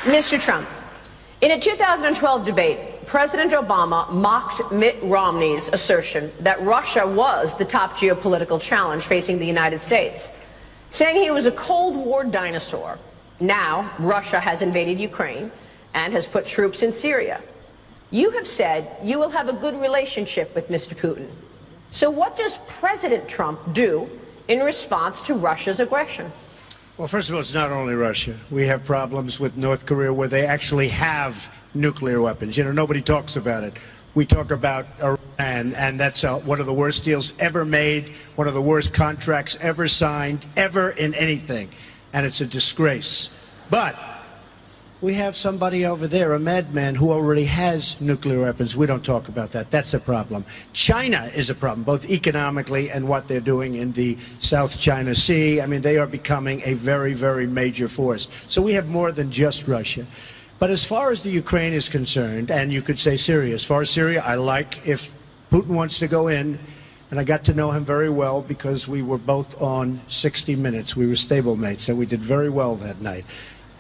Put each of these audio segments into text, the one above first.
Mr. Trump, in a 2012 debate, President Obama mocked Mitt Romney's assertion that Russia was the top geopolitical challenge facing the United States, saying he was a Cold War dinosaur. Now, Russia has invaded Ukraine and has put troops in Syria. You have said you will have a good relationship with Mr. Putin. So what does President Trump do in response to Russia's aggression? Well, first of all, it's not only Russia. We have problems with North Korea where they actually have nuclear weapons. You know, nobody talks about it. We talk about Iran, and that's one of the worst deals ever made, one of the worst contracts ever signed, ever in anything. And it's a disgrace. But we have somebody over there, a madman, who already has nuclear weapons. We don't talk about that. That's a problem. China is a problem, both economically and what they're doing in the South China Sea. I mean, they are becoming a very, very major force. So we have more than just Russia. But as far as the Ukraine is concerned, and you could say Syria, as far as Syria, I like if Putin wants to go in, and I got to know him very well because we were both on 60 Minutes. We were stablemates, and we did very well that night.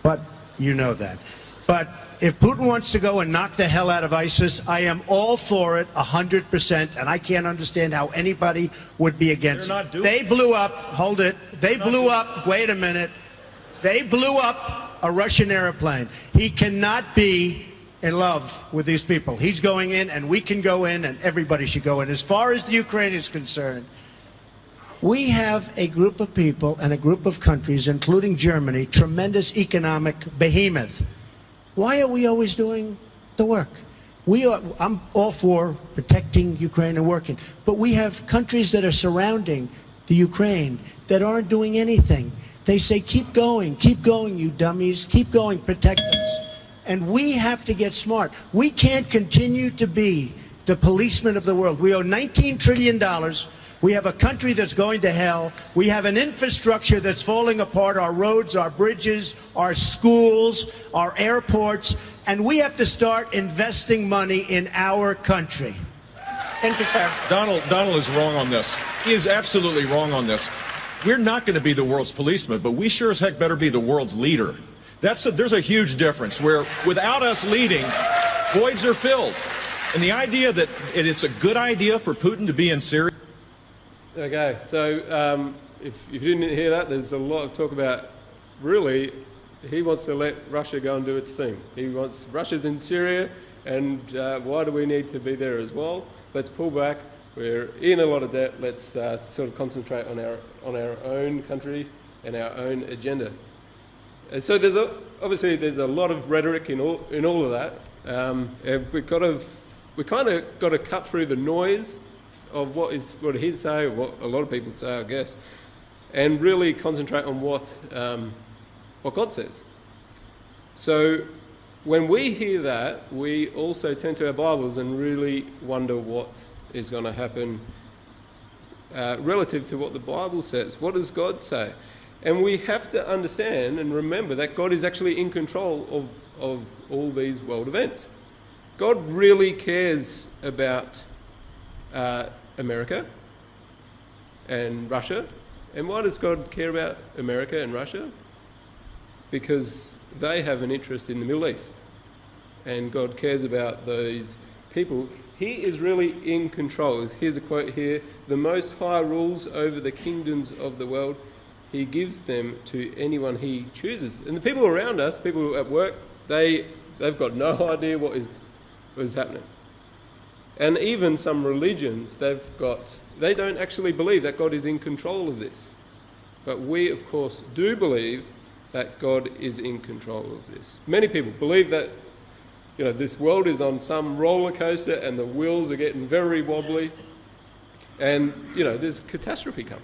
But you know that. But if Putin wants to go and knock the hell out of ISIS, I am all for it 100%, and I can't understand how anybody would be against it. They blew up, hold it, they blew up, wait a minute, they blew up a Russian airplane. He cannot be in love with these people. He's going in, and we can go in, and everybody should go in. As far as the Ukraine is concerned, we have a group of people and a group of countries, including Germany, tremendous economic behemoth. Why are we always doing the work? I'm all for protecting Ukraine and working, but we have countries that are surrounding the Ukraine that aren't doing anything. They say, keep going, you dummies, keep going, protect us. And we have to get smart. We can't continue to be the policemen of the world. We owe $19 trillion. We have a country that's going to hell. We have an infrastructure that's falling apart, our roads, our bridges, our schools, our airports, and we have to start investing money in our country. Thank you, sir. Donald is wrong on this. He is absolutely wrong on this. We're not going to be the world's policeman, but we sure as heck better be the world's leader. There's a huge difference where without us leading, voids are filled. And the idea that it's a good idea for Putin to be in Syria. Okay, so if you didn't hear that, there's a lot of talk about, really, he wants to let Russia go and do its thing. He wants, Russia's in Syria, and why do we need to be there as well? Let's pull back. We're in a lot of debt. Let's sort of concentrate on our own country and our own agenda. And so obviously there's a lot of rhetoric in all of that. We kind of got to cut through the noise of what he's saying, what a lot of people say, I guess, and really concentrate on what God says. So when we hear that, we also turn to our Bibles and really wonder what is going to happen relative to what the Bible says. What does God say? And we have to understand and remember that God is actually in control of all these world events. God really cares about America and Russia. And why does God care about America and Russia? Because they have an interest in the Middle East. And God cares about those people. He is really in control. Here's a quote here. The Most High rules over the kingdoms of the world. He gives them to anyone he chooses. And the people around us, people at work, they've got no idea what is happening. And even some religions, they don't actually believe that God is in control of this. But we, of course, do believe that God is in control of this. Many people believe that, this world is on some roller coaster and the wheels are getting very wobbly and, there's catastrophe coming.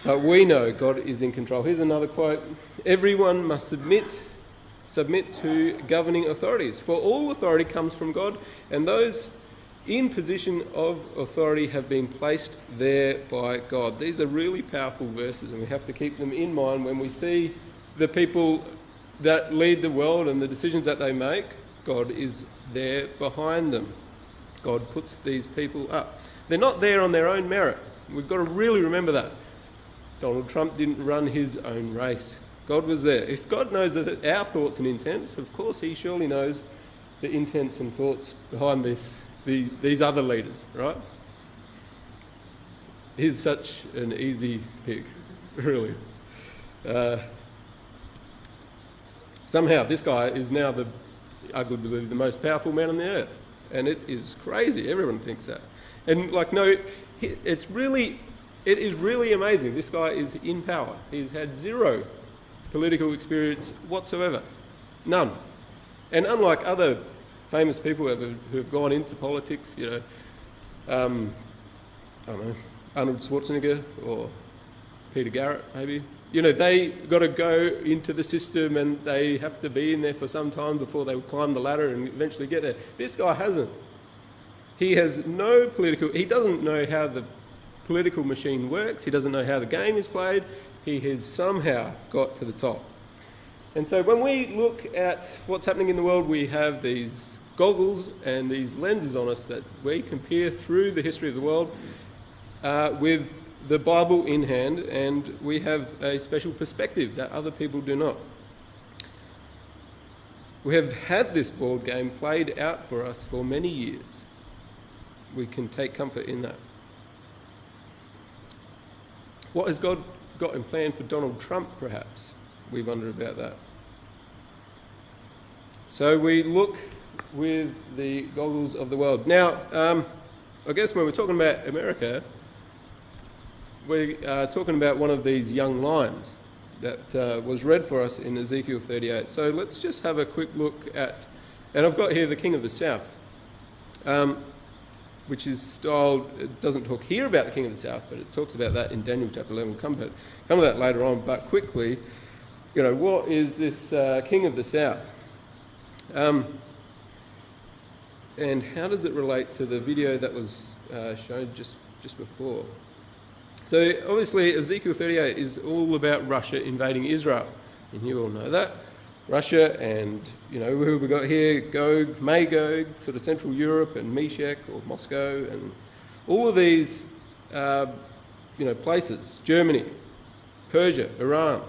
But we know God is in control. Here's another quote. Everyone must submit to governing authorities, for all authority comes from God, and those in position of authority have been placed there by God. These are really powerful verses, and we have to keep them in mind when we see the people that lead the world and the decisions that they make. God is there behind them. God puts these people up. They're not there on their own merit. We've got to really remember that. Donald Trump didn't run his own race. God was there. If God knows our thoughts and intents, of course he surely knows the intents and thoughts behind these other leaders, right? He's such an easy pick, really. Somehow this guy is now arguably the most powerful man on the earth, and it is crazy. Everyone thinks that. And it is really amazing. This guy is in power. He's had zero political experience whatsoever, none. And unlike other famous people who have gone into politics, I don't know, Arnold Schwarzenegger or Peter Garrett maybe, they got to go into the system and they have to be in there for some time before they climb the ladder and eventually get there. This guy hasn't. He has he doesn't know how the political machine works. He doesn't know how the game is played. He has somehow got to the top. And so when we look at what's happening in the world, we have these goggles and these lenses on us that we can peer through the history of the world with the Bible in hand, and we have a special perspective that other people do not. We have had this board game played out for us for many years. We can take comfort in that. What has God got in plan for Donald Trump, perhaps? We wonder about that. So we look with the goggles of the world. Now, I guess when we're talking about America, we are talking about one of these young lions that was read for us in Ezekiel 38. So let's just have a quick look at, and I've got here the King of the South, which is styled, it doesn't talk here about the King of the South, but it talks about that in Daniel chapter 11. We'll come to that later on, but quickly, what is this King of the South? And how does it relate to the video that was shown just before? So obviously Ezekiel 38 is all about Russia invading Israel, and you all know that. Russia and, who we got here, Magog, sort of Central Europe, and Meshech or Moscow, and all of these, places, Germany, Persia, Iran,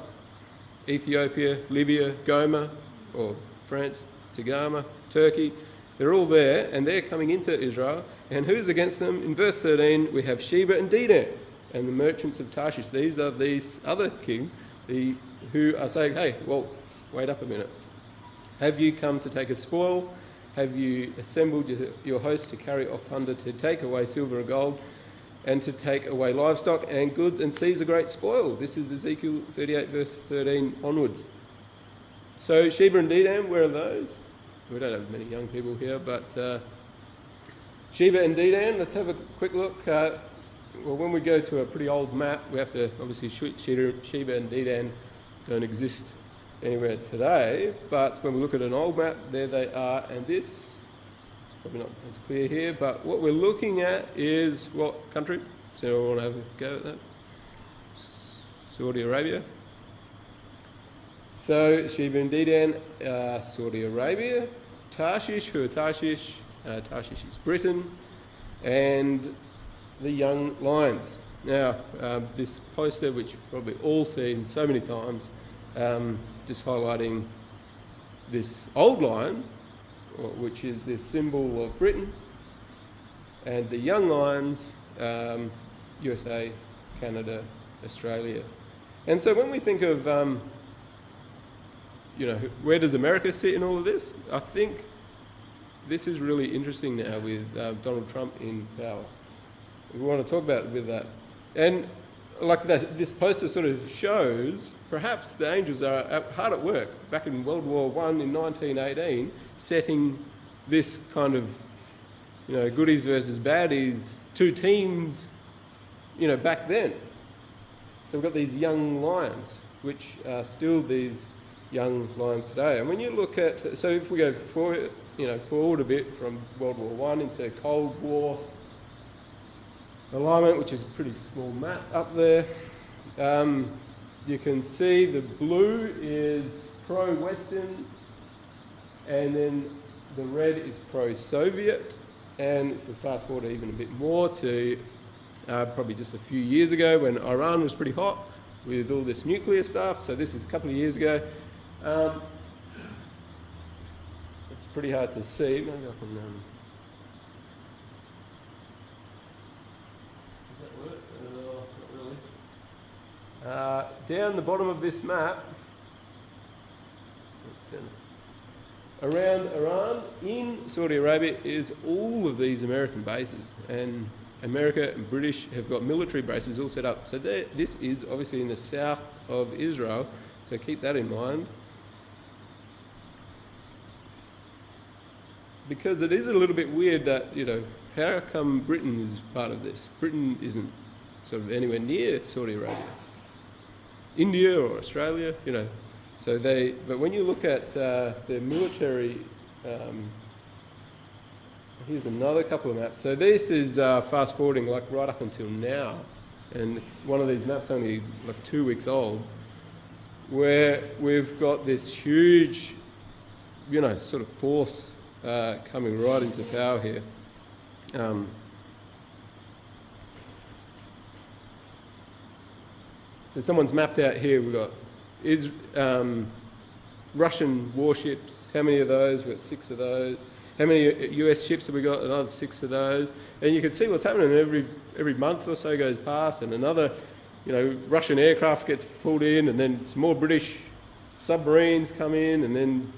Ethiopia, Libya, Goma, or France, Tagama, Turkey, they're all there, and they're coming into Israel. And who's against them? In verse 13, we have Sheba and Dedan, and the merchants of Tarshish. These are these other king who are saying, hey, well, wait up a minute. Have you come to take a spoil? Have you assembled your host to carry off plunder, to take away silver and gold, and to take away livestock and goods, and seize a great spoil? This is Ezekiel 38, verse 13 onwards. So Sheba and Dedan, where are those? We don't have many young people here, but Sheba and Dedan, let's have a quick look. Well, when we go to a pretty old map, we have to obviously Sheba and Dedan don't exist anywhere today, but when we look at an old map, there they are, and this is probably not as clear here, but what we're looking at is what country? Does anyone want to have a go at that? Saudi Arabia. So Sheba and Dedan, Saudi Arabia. Tarshish, who are Tarshish? Tarshish is Britain, and the young lions. Now, this poster, which you've probably all seen so many times, just highlighting this old lion, which is this symbol of Britain, and the young lions, USA, Canada, Australia. And so when we think of, where does America sit in all of this? I think this is really interesting now with Donald Trump in power. We want to talk about with that. And like that, this poster sort of shows perhaps the angels are hard at work back in World War I in 1918, setting this kind of, goodies versus baddies, two teams, back then. So we've got these young lions, which are still these young lions today. And when you look at, so if we go forward a bit from World War I into Cold War alignment, which is a pretty small map up there, you can see the blue is pro-Western, and then the red is pro-Soviet. And if we fast forward even a bit more to probably just a few years ago when Iran was pretty hot, with all this nuclear stuff. So this is a couple of years ago. It's pretty hard to see. Maybe I can... does that work? Not really. Down the bottom of this map, around Iran, in Saudi Arabia, is all of these American bases. And America and British have got military bases all set up. So this is obviously in the south of Israel, so keep that in mind. Because it is a little bit weird that, you know, how come Britain is part of this? Britain isn't sort of anywhere near Saudi Arabia. India or Australia, you know. So but when you look at their military, here's another couple of maps. So this is fast forwarding like right up until now. And one of these maps only like 2 weeks old, where we've got this huge, you know, sort of force coming right into power here. So someone's mapped out here, we've got Russian warships. How many of those? We've got 6 of those. How many US ships have we got? Another 6 of those. And you can see what's happening. Every month or so goes past, and another, you know, Russian aircraft gets pulled in, and then some more British submarines come in, and then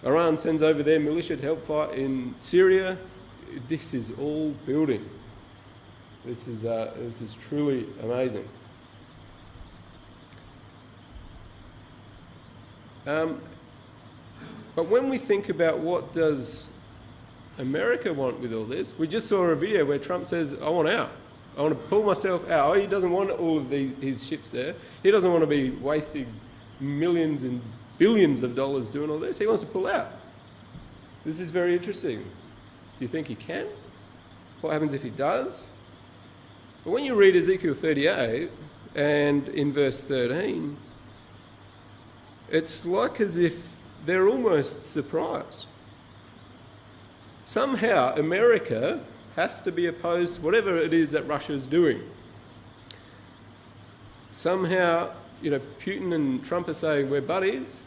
Iran sends over their militia to help fight in Syria. This is all building. This is truly amazing. But when we think about what does America want with all this, we just saw a video where Trump says, I want out. I want to pull myself out. Oh, he doesn't want all of his ships there. He doesn't want to be wasting millions and billions of dollars doing all this. He wants to pull out. This is very interesting. Do you think he can? What happens if he does? But when you read Ezekiel 38 and in verse 13, it's like as if they're almost surprised. Somehow America has to be opposed to whatever it is that Russia's doing. Somehow, you know, Putin and Trump are saying we're buddies,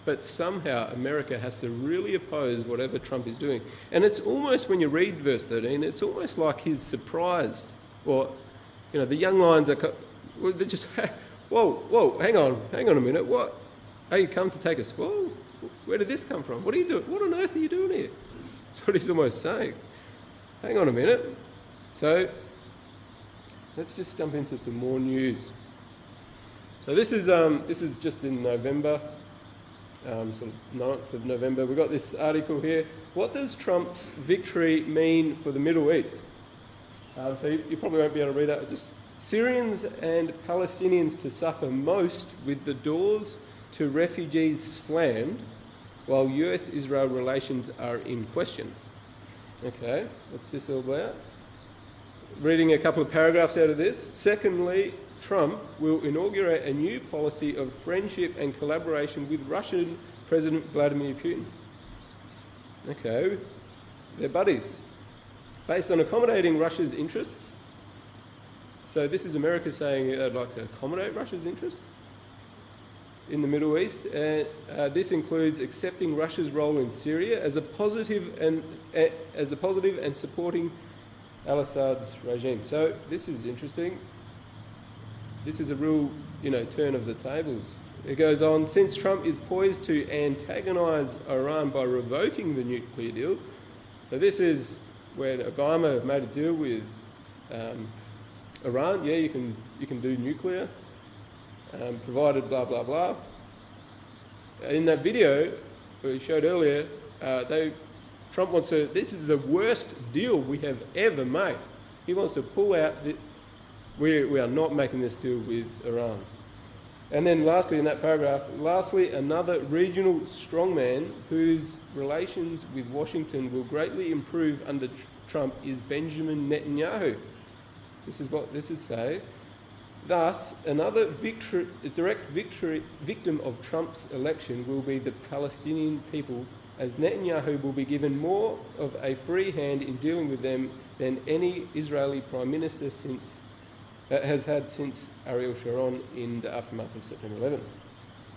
but somehow America has to really oppose whatever Trump is doing. And it's almost, when you read verse 13, it's almost like he's surprised. Or, you know, the young lions are, they're just, whoa, hang on a minute, what? Oh, you come to take us? Whoa, where did this come from? What are you doing? What on earth are you doing here? That's what he's almost saying. Hang on a minute. So, let's just jump into some more news. So this is just in November, sort of 9th of November. We've got this article here. What does Trump's victory mean for the Middle East? So you probably won't be able to read that. Just Syrians and Palestinians to suffer most with the doors to refugees slammed while US-Israel relations are in question. Okay, what's this all about? Reading a couple of paragraphs out of this. Secondly, Trump will inaugurate a new policy of friendship and collaboration with Russian President Vladimir Putin. Okay, they're buddies. Based on accommodating Russia's interests. So this is America saying they'd like to accommodate Russia's interests in the Middle East. And this includes accepting Russia's role in Syria as a positive and supporting al-Assad's regime. So this is interesting. This is a real, turn of the tables. It goes on, since Trump is poised to antagonise Iran by revoking the nuclear deal. So this is when Obama made a deal with Iran. Yeah, you can do nuclear, provided blah, blah, blah. In that video we showed earlier, Trump wants to, this is the worst deal we have ever made. He wants to pull out, we are not making this deal with Iran. And then lastly in that paragraph, another regional strongman whose relations with Washington will greatly improve under Trump is Benjamin Netanyahu. This is what this is saying. Thus, another direct victim of Trump's election will be the Palestinian people, as Netanyahu will be given more of a free hand in dealing with them than any Israeli Prime Minister since has had since Ariel Sharon in the aftermath of September 11.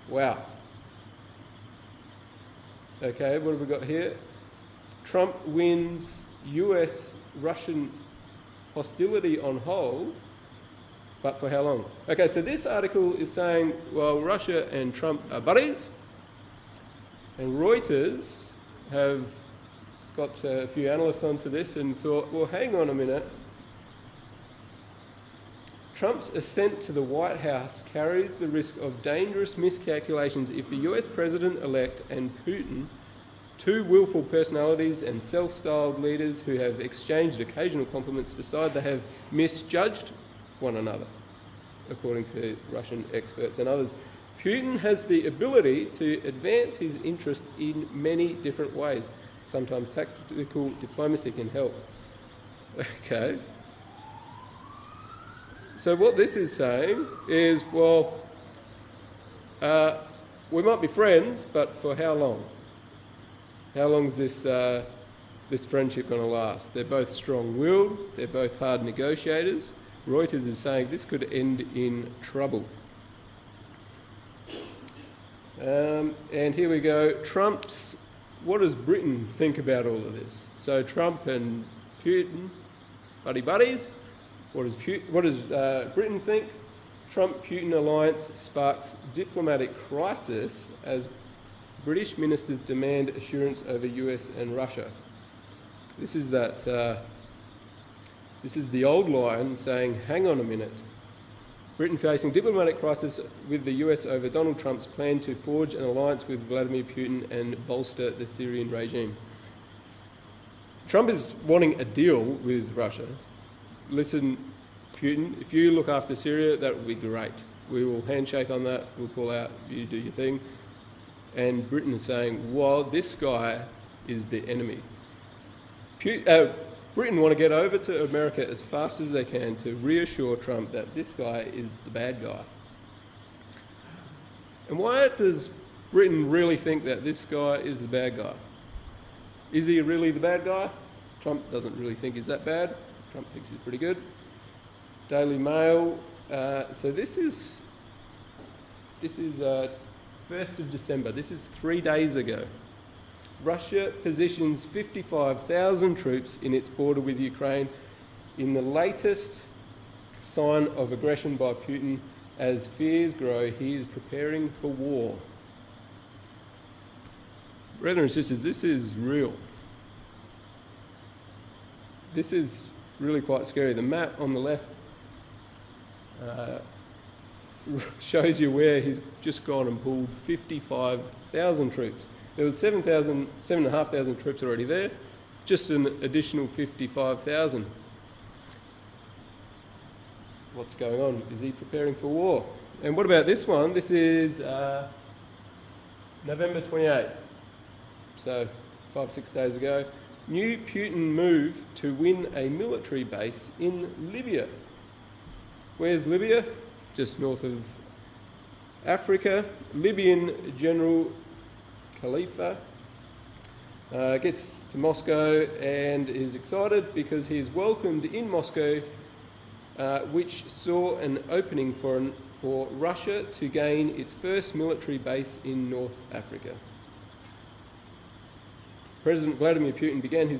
Wow. Okay, what have we got here? Trump wins US-Russian hostility on hold, but for how long? Okay, so this article is saying, well, Russia and Trump are buddies, and Reuters have got a few analysts onto this and thought, well, hang on a minute. Trump's ascent to the White House carries the risk of dangerous miscalculations if the US president-elect and Putin, two willful personalities and self-styled leaders who have exchanged occasional compliments, decide they have misjudged one another, according to Russian experts and others. Putin has the ability to advance his interest in many different ways. Sometimes tactical diplomacy can help. Okay. So what this is saying is, well, we might be friends, but for how long? How long is this friendship going to last? They're both strong-willed. They're both hard negotiators. Reuters is saying this could end in trouble. And here we go. What does Britain think about all of this? So Trump and Putin, buddies. What does Britain think? Trump-Putin alliance sparks diplomatic crisis as British ministers demand assurance over US and Russia. This is the old line saying, hang on a minute. Britain facing diplomatic crisis with the US over Donald Trump's plan to forge an alliance with Vladimir Putin and bolster the Syrian regime. Trump is wanting a deal with Russia. Listen, Putin, if you look after Syria, that would be great. We will handshake on that, we'll pull out, you do your thing. And Britain is saying, well, this guy is the enemy. Britain want to get over to America as fast as they can to reassure Trump that this guy is the bad guy. And why does Britain really think that this guy is the bad guy? Is he really the bad guy? Trump doesn't really think he's that bad. Trump thinks he's pretty good. Daily Mail. So this is 1st of December. This is 3 days ago. Russia positions 55,000 troops in its border with Ukraine in the latest sign of aggression by Putin. As fears grow, he is preparing for war. Brothers and sisters, this is real. This is really quite scary. The map on the left shows you where he's just gone and pulled 55,000 troops. There was 7,500 troops already there, just an additional 55,000. What's going on? Is he preparing for war? And what about this one? This is November 28, so 5-6 days ago. New Putin move to win a military base in Libya. Where's Libya? Just north of Africa. Libyan General Khalifa gets to Moscow and is excited because he is welcomed in Moscow, which saw an opening for Russia to gain its first military base in North Africa. President Vladimir Putin began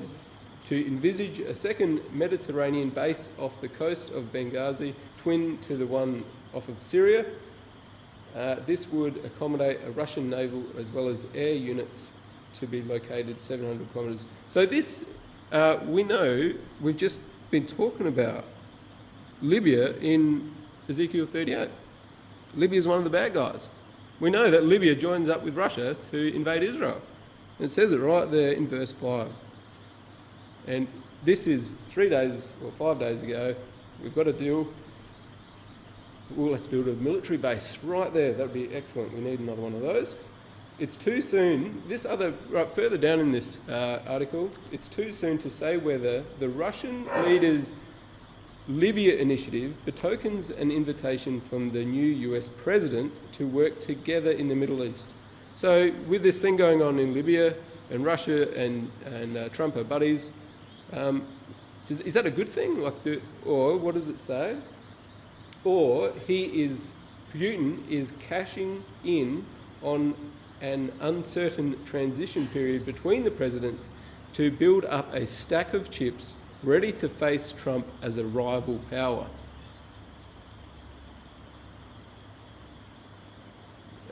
to envisage a second Mediterranean base off the coast of Benghazi, twin to the one off of Syria. This would accommodate a Russian naval as well as air units to be located 700 kilometres. So this, we know, we've just been talking about Libya in Ezekiel 38. Libya is one of the bad guys. We know that Libya joins up with Russia to invade Israel. It says it right there in verse 5. And this is 3 days or 5 days ago. We've got a deal. Well, let's build a military base right there. That would be excellent. We need another one of those. It's too soon. Right further down in this article, it's too soon to say whether the Russian leaders' Libya initiative betokens an invitation from the new US president to work together in the Middle East. So with this thing going on in Libya and Russia and Trump are buddies, is that a good thing? Or what does it say? or Putin is cashing in on an uncertain transition period between the presidents to build up a stack of chips ready to face Trump as a rival power.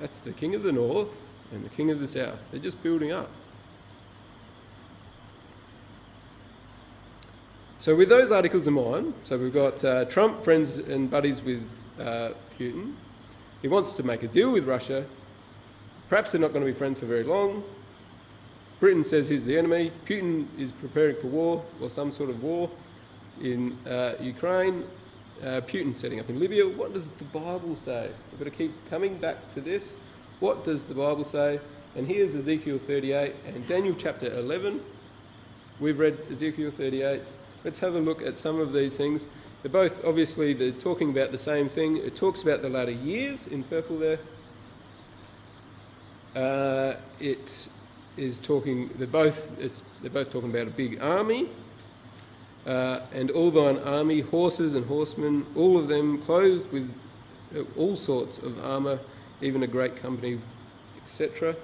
That's the King of the North and the King of the South. They're just building up. So with those articles in mind, so we've got Trump friends and buddies with Putin. He wants to make a deal with Russia. Perhaps they're not going to be friends for very long. Britain says he's the enemy. Putin is preparing for war, or some sort of war, in Ukraine. Putin's setting up in Libya. What does the Bible say? We've got to keep coming back to this. What does the Bible say? And here's Ezekiel 38 and Daniel chapter 11. We've read Ezekiel 38. Let's have a look at some of these things. They're both, obviously, they're talking about the same thing. It talks about the latter years in purple there. It is talking, they're both talking about a big army. And all thine army, horses and horsemen, all of them clothed with all sorts of armour, even a great company, etc.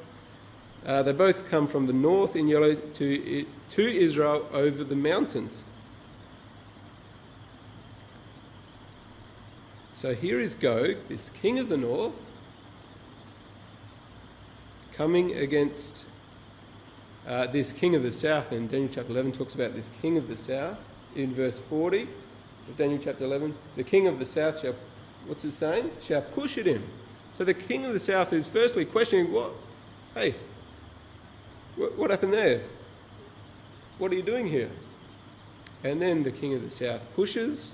They both come from the north in yellow to Israel over the mountains. So here is Gog, this king of the north, coming against this king of the south. And Daniel chapter 11 talks about this king of the south. In verse 40 of Daniel chapter 11, the king of the south shall, what's it saying? Shall push at him. So the king of the south is firstly questioning, what happened there? What are you doing here? And then the king of the south pushes.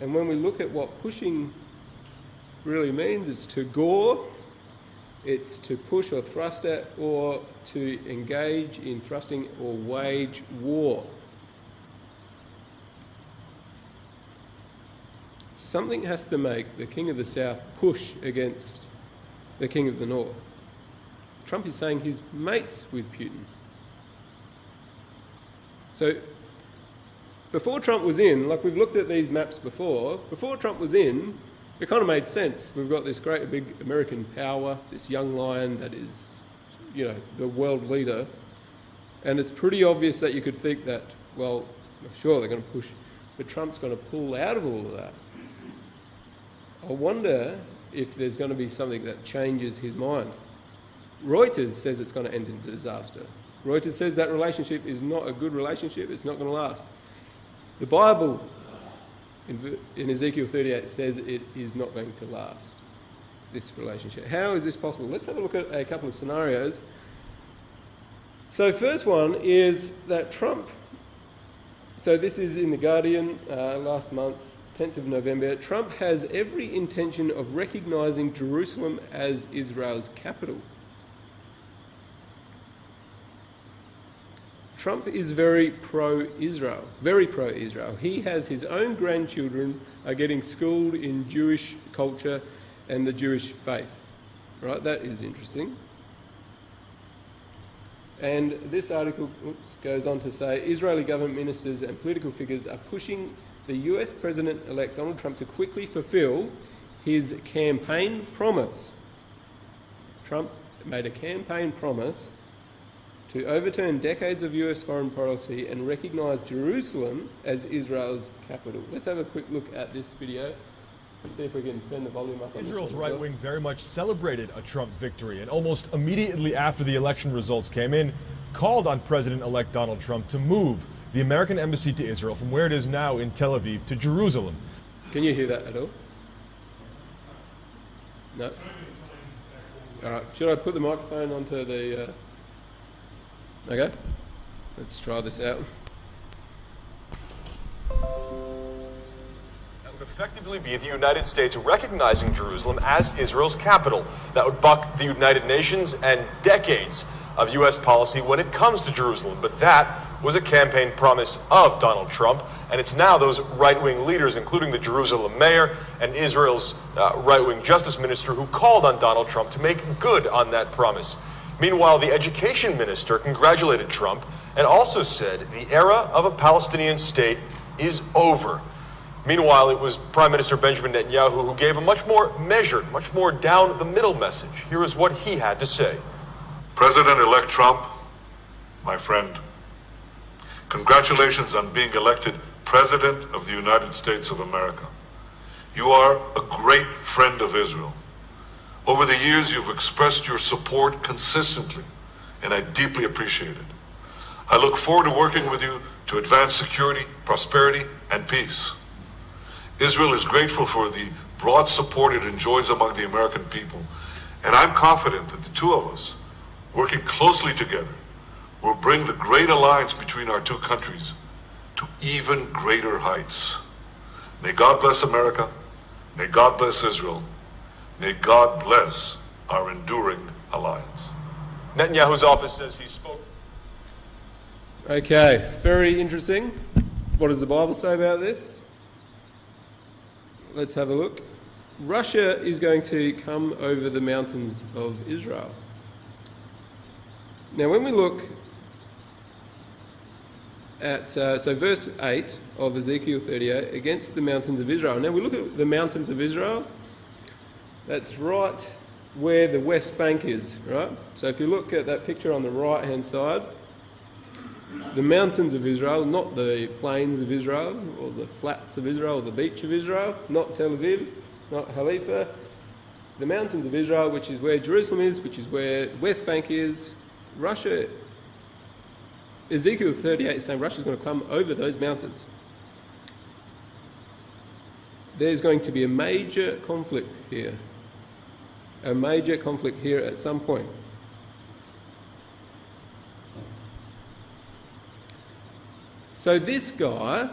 And when we look at what pushing really means, it's to gore, it's to push or thrust at, or to engage in thrusting or wage war. Something has to make the king of the south push against the king of the north. Trump is saying he's mates with Putin. So before Trump was in, like we've looked at these maps before Trump was in, it kind of made sense. We've got this great big American power, this young lion that is, the world leader. And it's pretty obvious that you could think that, well, sure, they're going to push, but Trump's going to pull out of all of that. I wonder if there's going to be something that changes his mind. Reuters says it's going to end in disaster. Reuters says that relationship is not a good relationship, it's not going to last. The Bible in Ezekiel 38 says it is not going to last, this relationship. How is this possible? Let's have a look at a couple of scenarios. So first one is that Trump, so this is in The Guardian last month, 10th of November, Trump has every intention of recognising Jerusalem as Israel's capital. Trump is very pro-Israel, very pro-Israel. He has his own grandchildren are getting schooled in Jewish culture and the Jewish faith. Right, that is interesting. And this article goes on to say, Israeli government ministers and political figures are pushing the US President-elect Donald Trump to quickly fulfill his campaign promise. Trump made a campaign promise to overturn decades of US foreign policy and recognise Jerusalem as Israel's capital. Let's have a quick look at this video. See if we can turn the volume up. Israel's right wing very much celebrated a Trump victory, and almost immediately after the election results came in, called on President-elect Donald Trump to move the American embassy to Israel from where it is now in Tel Aviv to Jerusalem. Can you hear that at all? No? All right, should I put the microphone onto the... Okay, let's try this out. That would effectively be the United States recognizing Jerusalem as Israel's capital. That would buck the United Nations and decades of U.S. policy when it comes to Jerusalem. But that was a campaign promise of Donald Trump, and it's now those right-wing leaders, including the Jerusalem mayor and Israel's right-wing justice minister, who called on Donald Trump to make good on that promise. Meanwhile, the education minister congratulated Trump and also said the era of a Palestinian state is over. Meanwhile, it was Prime Minister Benjamin Netanyahu who gave a much more measured, much more down-the-middle message. Here is what he had to say. President-elect Trump, my friend, congratulations on being elected President of the United States of America. You are a great friend of Israel. Over the years, you've expressed your support consistently, and I deeply appreciate it. I look forward to working with you to advance security, prosperity, and peace. Israel is grateful for the broad support it enjoys among the American people, and I'm confident that the two of us, working closely together, will bring the great alliance between our two countries to even greater heights. May God bless America. May God bless Israel. May God bless our enduring alliance. Netanyahu's office says he spoke. Okay, very interesting. What does the Bible say about this? Let's have a look. Russia is going to come over the mountains of Israel. Now, when we look at, verse 8 of Ezekiel 38, against the mountains of Israel. Now, we look at the mountains of Israel. That's right where the West Bank is, right? So if you look at that picture on the right-hand side, the mountains of Israel, not the plains of Israel, or the flats of Israel, or the beach of Israel, not Tel Aviv, not Haifa. The mountains of Israel, which is where Jerusalem is, which is where West Bank is, Russia. Ezekiel 38 is saying Russia's going to come over those mountains. There's going to be a major conflict here. A major conflict here at some point. So this guy,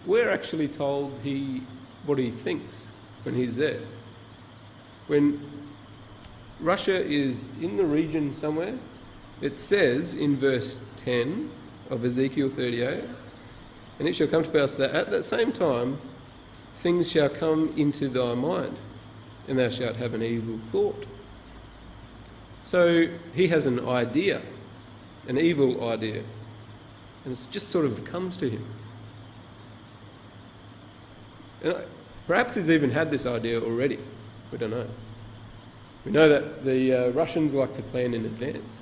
we're actually told what he thinks when he's there. When Russia is in the region somewhere, it says in verse 10 of Ezekiel 38, and it shall come to pass that at that same time things shall come into thy mind, and thou shalt have an evil thought. So he has an idea, an evil idea, and it just sort of comes to him. And perhaps he's even had this idea already. We don't know. We know that the Russians like to plan in advance.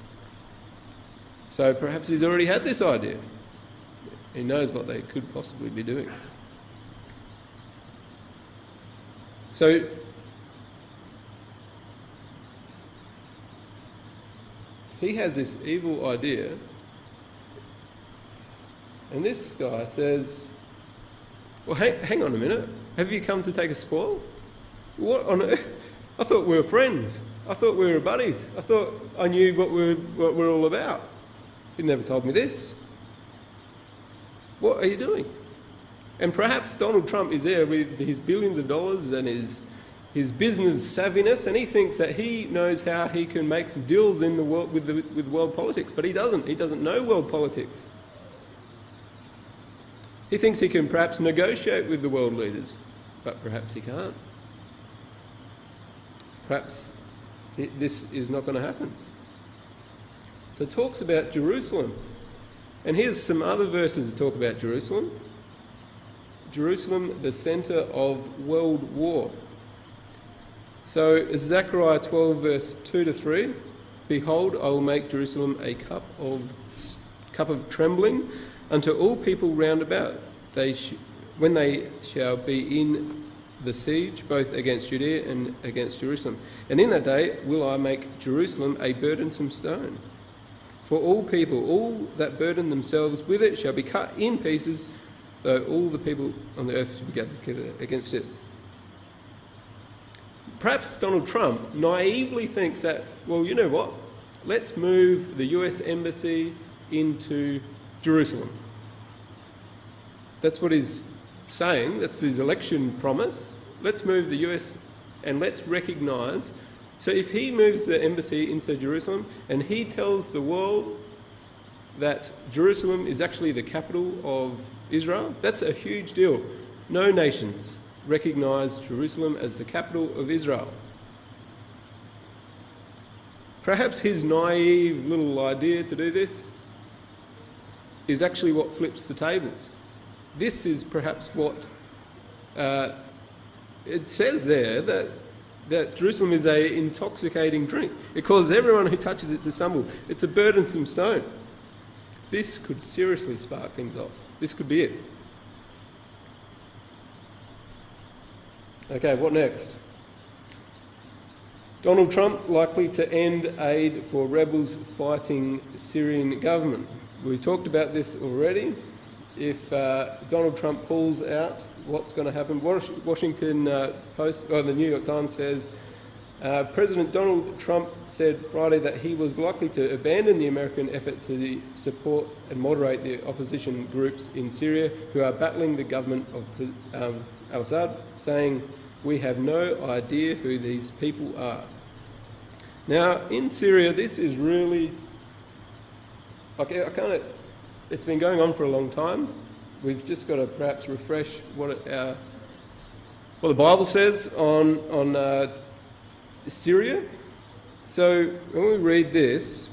So perhaps he's already had this idea. He knows what they could possibly be doing. So he has this evil idea, and this guy says, well, hang on a minute. Have you come to take a spoil? What on earth? I thought we were friends. I thought we were buddies. I thought I knew what we're all about. You never told me this. What are you doing? And perhaps Donald Trump is there with his billions of dollars and his business savviness, and he thinks that he knows how he can make some deals in the world with world politics, but he doesn't. He doesn't know world politics. He thinks he can perhaps negotiate with the world leaders, but perhaps he can't. Perhaps this is not going to happen. So it talks about Jerusalem. And here's some other verses that talk about Jerusalem. Jerusalem, the centre of world war. So Zechariah 12 verse 2 to 3. Behold, I will make Jerusalem a cup of trembling unto all people round about. When they shall be in the siege, both against Judea and against Jerusalem. And in that day will I make Jerusalem a burdensome stone. For all people, all that burden themselves with it shall be cut in pieces, though all the people on the earth shall be gathered together against it. Perhaps Donald Trump naively thinks that, well, you know what? Let's move the US embassy into Jerusalem. That's what he's saying. That's his election promise. Let's move the US and let's recognise. So if he moves the embassy into Jerusalem and he tells the world that Jerusalem is actually the capital of Israel, that's a huge deal. No nations recognise Jerusalem as the capital of Israel. Perhaps his naive little idea to do this is actually what flips the tables. this is perhaps what it says there, that Jerusalem is an intoxicating drink. It causes everyone who touches it to stumble. It's a burdensome stone. This could seriously spark things off. This could be it. Okay, what next? Donald Trump likely to end aid for rebels fighting Syrian government. We talked about this already. If Donald Trump pulls out, what's going to happen? Washington Post, or the New York Times says, President Donald Trump said Friday that he was likely to abandon the American effort to support and moderate the opposition groups in Syria who are battling the government of al-Assad, saying, "We have no idea who these people are." Now, in Syria, this is really, it's been going on for a long time. We've just got to perhaps refresh what the Bible says on Syria. So when we read this,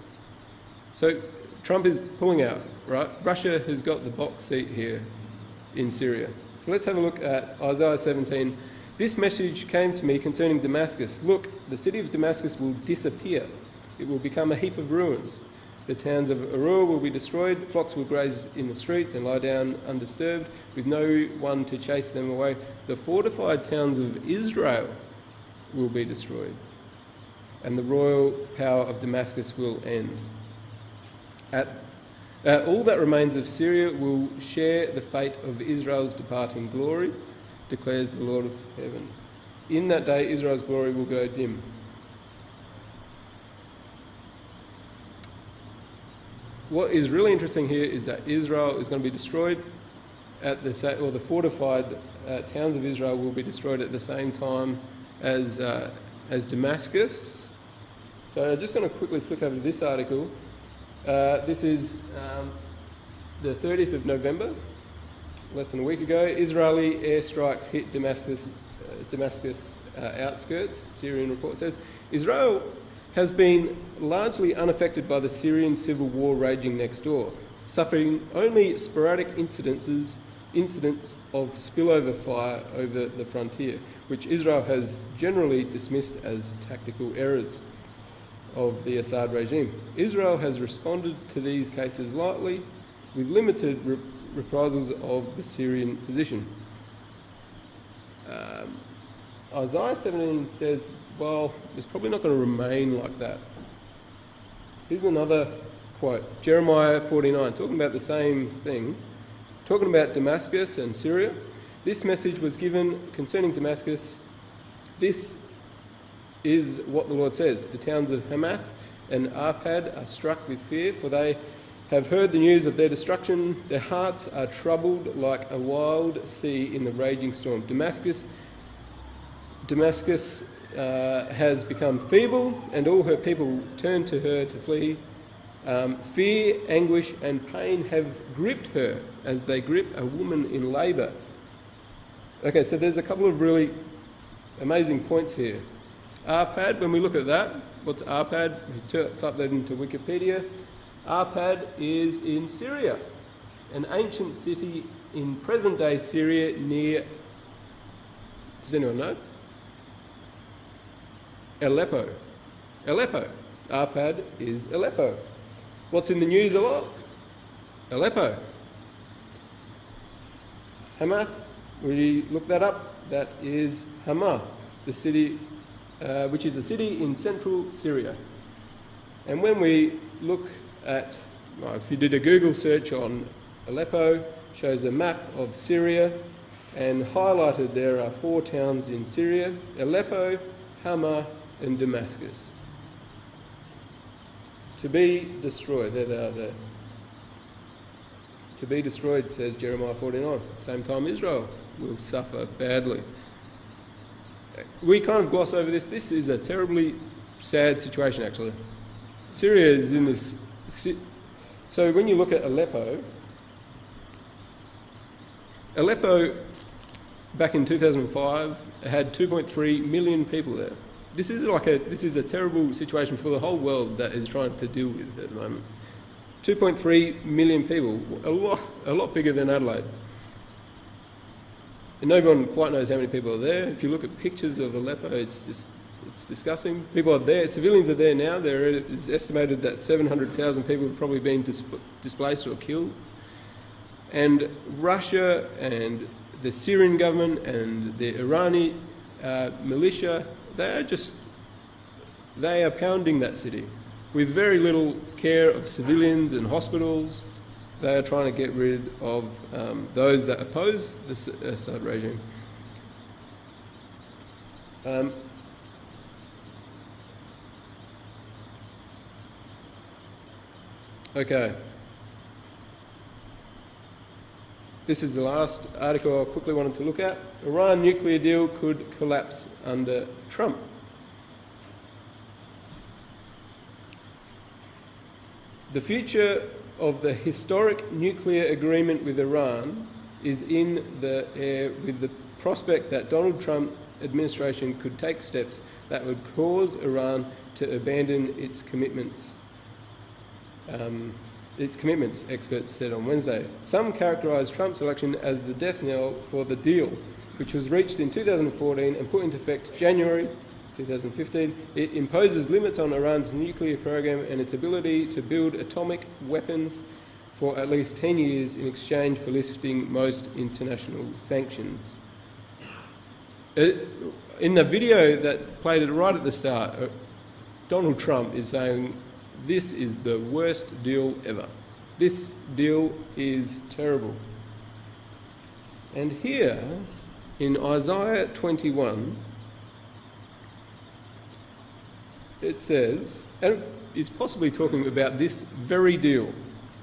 so Trump is pulling out, right? Russia has got the box seat here in Syria. So let's have a look at Isaiah 17. This message came to me concerning Damascus. Look, the city of Damascus will disappear. It will become a heap of ruins. The towns of Arur will be destroyed. Flocks will graze in the streets and lie down undisturbed, with no one to chase them away. The fortified towns of Israel will be destroyed, and the royal power of Damascus will end. All that remains of Syria will share the fate of Israel's departing glory, declares the Lord of heaven. In that day, Israel's glory will go dim. What is really interesting here is that Israel is going to be destroyed or the fortified towns of Israel will be destroyed at the same time as Damascus. So I'm just going to quickly flick over to this article. This is the 30th of November, less than a week ago. Israeli airstrikes hit Damascus outskirts. Syrian report says Israel has been largely unaffected by the Syrian civil war raging next door, suffering only sporadic incidents of spillover fire over the frontier, which Israel has generally dismissed as tactical errors of the Assad regime. Israel has responded to these cases lightly, with limited reprisals of the Syrian position. Isaiah 17 says, well, it's probably not going to remain like that. Here's another quote. Jeremiah 49, talking about the same thing, talking about Damascus and Syria. This message was given concerning Damascus. This is what the Lord says. The towns of Hamath and Arpad are struck with fear, for they have heard the news of their destruction. Their hearts are troubled like a wild sea in the raging storm. Damascus has become feeble, and all her people turn to her to flee. Fear, anguish, and pain have gripped her as they grip a woman in labour. Okay, so there's a couple of really amazing points here. Arpad, when we look at that, what's Arpad? We type that into Wikipedia. Arpad is in Syria, an ancient city in present-day Syria near, does anyone know? Aleppo. Arpad is Aleppo. What's in the news a lot? Aleppo. Hamath, we look that up. That is Hama, the city, which is a city in central Syria. And when we look at, if you did a Google search on Aleppo, shows a map of Syria, and highlighted there are 4 towns in Syria: Aleppo, Hama, and Damascus. To be destroyed, there they are there. To be destroyed, says Jeremiah 49. Same time Israel will suffer badly. We kind of gloss over this. This is a terribly sad situation, actually. Syria is in this... So when you look at Aleppo back in 2005 had 2.3 million people there. This is a terrible situation for the whole world that is trying to deal with at the moment. 2.3 million people, a lot bigger than Adelaide. And no one quite knows how many people are there. If you look at pictures of Aleppo, it's disgusting. People are there, civilians are there now. There is estimated that 700,000 people have probably been displaced or killed. And Russia and the Syrian government and the Iranian militia, they are pounding that city with very little care of civilians and hospitals. They are trying to get rid of those that oppose the Assad regime. Okay. This is the last article I quickly wanted to look at. Iran nuclear deal could collapse under Trump. The future of the historic nuclear agreement with Iran is in the air, with the prospect that Donald Trump administration could take steps that would cause Iran to abandon its commitments. Experts said on Wednesday. Some characterised Trump's election as the death knell for the deal, which was reached in 2014 and put into effect January 2015. It imposes limits on Iran's nuclear program and its ability to build atomic weapons for at least 10 years in exchange for lifting most international sanctions. In the video that played it right at the start, Donald Trump is saying, this is the worst deal ever. This deal is terrible. And here, in Isaiah 21, it says, and is possibly talking about this very deal.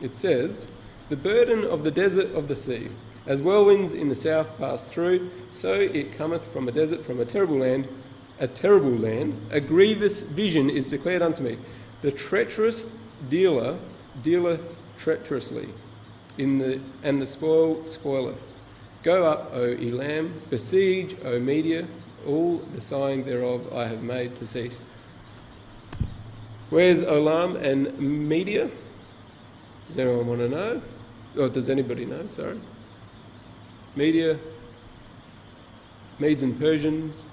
It says, the burden of the desert of the sea, as whirlwinds in the south pass through, so it cometh from a desert, from a terrible land, a grievous vision is declared unto me. The treacherous dealer dealeth treacherously, and the spoil spoileth. Go up, O Elam, besiege, O Media, all the sighing thereof I have made to cease. Where's Olam and Media? Does anyone want to know? Or does anybody know? Sorry. Media, Medes and Persians,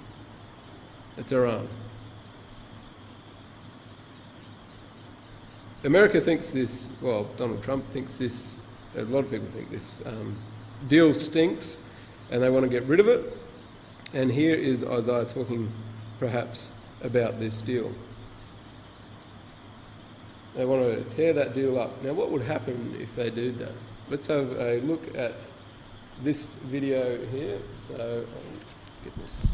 it's Iran. America thinks this, well, Donald Trump thinks this, a lot of people think this deal stinks and they want to get rid of it. And here is Isaiah talking perhaps about this deal. They want to tear that deal up. Now, what would happen if they did that? Let's have a look at this video here. So, I'll get this.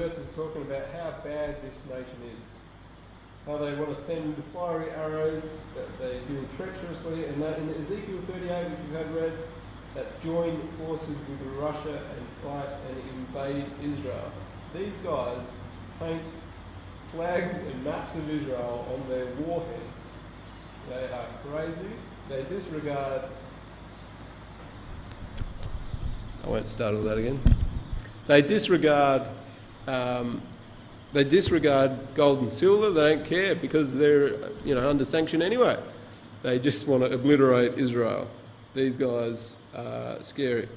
verses talking about how bad this nation is. How they want to send fiery arrows, that they deal treacherously, and that in Ezekiel 38, which you've had read, that join forces with Russia and fight and invade Israel. These guys paint flags and maps of Israel on their warheads. They are crazy. They disregard... I won't start all that again. They disregard gold and silver. They don't care because they're under sanction anyway. They just want to obliterate Israel. These guys are scary.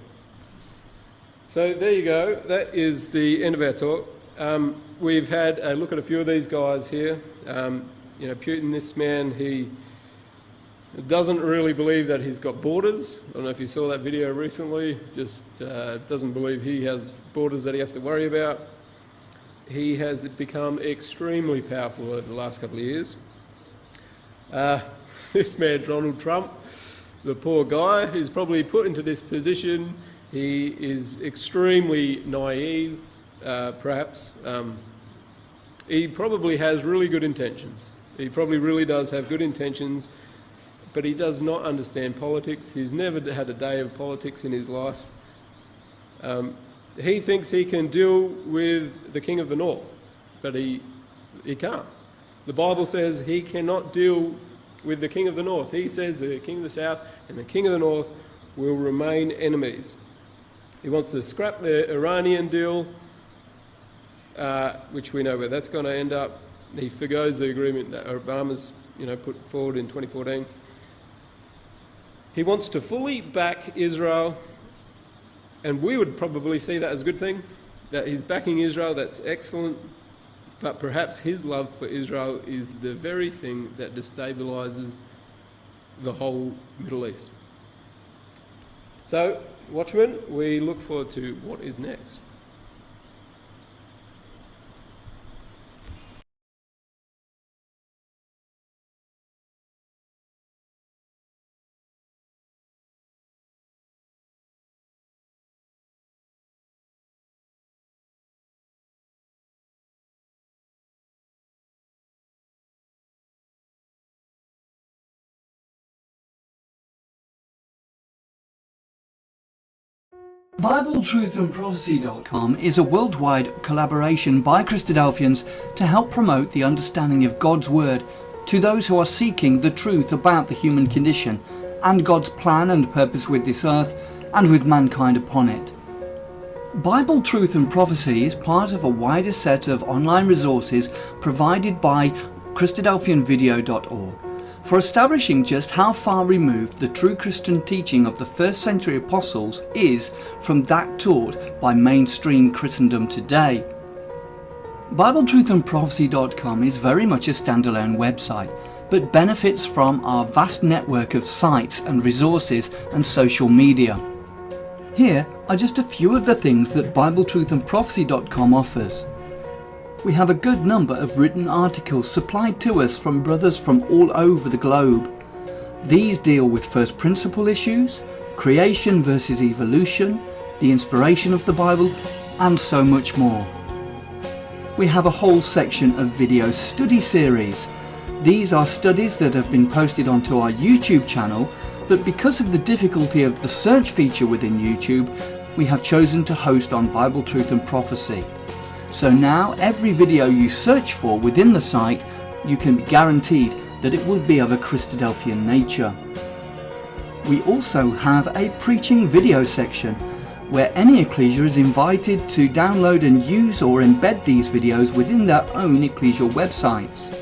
So there you go. That is the end of our talk. We've had a look at a few of these guys here. Putin, this man, he doesn't really believe that he's got borders. I don't know if you saw that video recently. Just doesn't believe he has borders that he has to worry about. He has become extremely powerful over the last couple of years. This man, Donald Trump, the poor guy, is probably put into this position. He is extremely naive, perhaps. He probably has really good intentions. He probably really does have good intentions, but he does not understand politics. He's never had a day of politics in his life. He thinks he can deal with the King of the North, but he can't. The Bible says he cannot deal with the King of the North. He says the King of the South and the King of the North will remain enemies. He wants to scrap the Iranian deal, which we know where that's going to end up. He forgoes the agreement that Obama's put forward in 2014. He wants to fully back Israel, and we would probably see that as a good thing, that he's backing Israel. That's excellent. But perhaps his love for Israel is the very thing that destabilises the whole Middle East. So, Watchman, we look forward to what is next. BibleTruthAndProphecy.com is a worldwide collaboration by Christadelphians to help promote the understanding of God's Word to those who are seeking the truth about the human condition and God's plan and purpose with this earth and with mankind upon it. Bible Truth and Prophecy is part of a wider set of online resources provided by Christadelphianvideo.org for establishing just how far removed the true Christian teaching of the first century apostles is from that taught by mainstream Christendom today. BibleTruthAndProphecy.com is very much a standalone website, but benefits from our vast network of sites and resources and social media. Here are just a few of the things that BibleTruthAndProphecy.com offers. We have a good number of written articles supplied to us from brothers from all over the globe. These deal with first principle issues, creation versus evolution, the inspiration of the Bible, and so much more. We have a whole section of video study series. These are studies that have been posted onto our YouTube channel, but because of the difficulty of the search feature within YouTube, we have chosen to host on Bible Truth and Prophecy. So now every video you search for within the site, you can be guaranteed that it will be of a Christadelphian nature. We also have a preaching video section where any ecclesia is invited to download and use or embed these videos within their own ecclesial websites.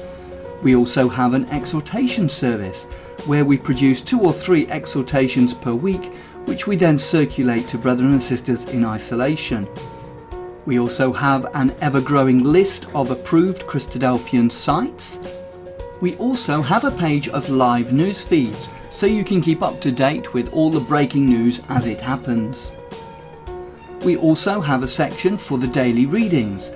We also have an exhortation service where we produce 2 or 3 exhortations per week, which we then circulate to brethren and sisters in isolation. We also have an ever-growing list of approved Christadelphian sites. We also have a page of live news feeds, so you can keep up to date with all the breaking news as it happens. We also have a section for the daily readings.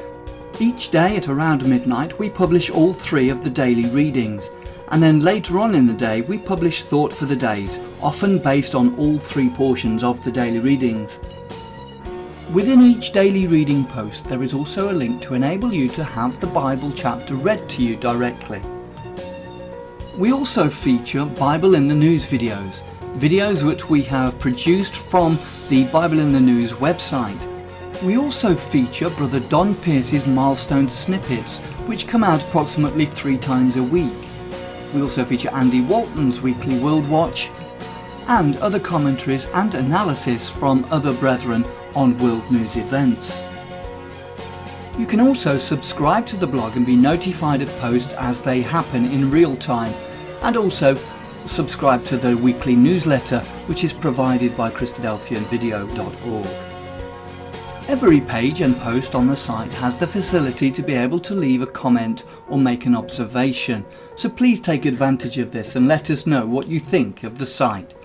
Each day at around midnight we publish all 3 of the daily readings, and then later on in the day we publish thought for the days, often based on all 3 portions of the daily readings. Within each daily reading post there is also a link to enable you to have the Bible chapter read to you directly. We also feature Bible in the News videos, videos which we have produced from the Bible in the News website. We also feature Brother Don Pierce's milestone snippets, which come out approximately 3 times a week. We also feature Andy Walton's weekly World Watch, and other commentaries and analysis from other brethren on world news events. You can also subscribe to the blog and be notified of posts as they happen in real time, and also subscribe to the weekly newsletter which is provided by Christadelphianvideo.org. Every page and post on the site has the facility to be able to leave a comment or make an observation, so please take advantage of this and let us know what you think of the site.